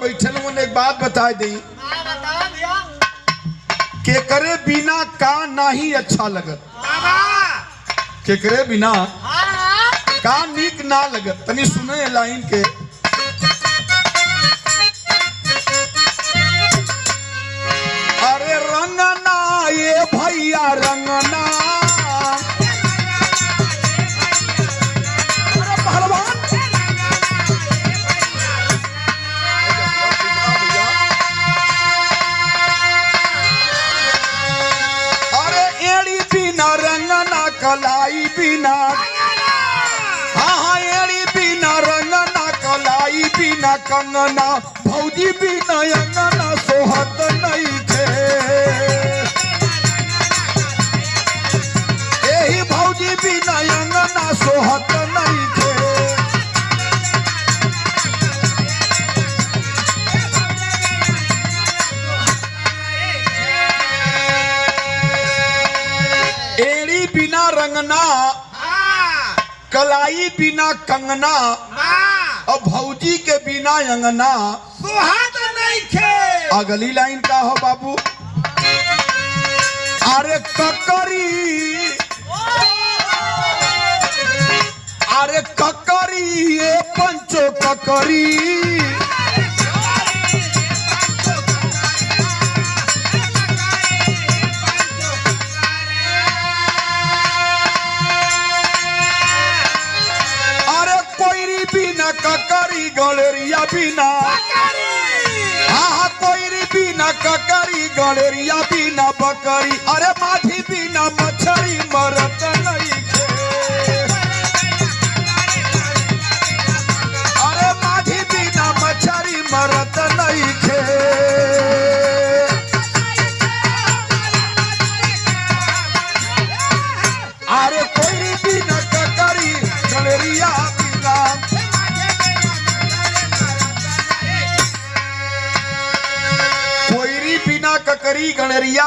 बैठल मन एक बात बता दी के करे बिना का नहीं अच्छा लगत, के करे बिना का नीक ना लगत। तनी सुने लाइन के अरे रंगना ये भैया रंगना कलाई बिना, हाँ हाँ एड़ी बिना रंगना कलाई बिना कंगना भौजी बिना अंगना सोहत नहीं थे। यही भौजी बिना अंगना सोहत नहीं थे। एड़ी बिना रंगना कलाई बिना कंगना और भौजी के बिना अंगना सुहाग नहीं थे। अगली लाइन का हो बाबू अरे ककरी, अरे ककरी ये पंचो ककरी बिना ककरी गलेरिया बिना, हाँ कोई बिना ककरी गलेरिया बिना बकरी अरे माठी बिना मछली मरत नहीं थे। अरे माठी बिना मछली मरत नहीं थे। अरे कोई बिना ककरी गलेरिया बिना ककरी गणरिया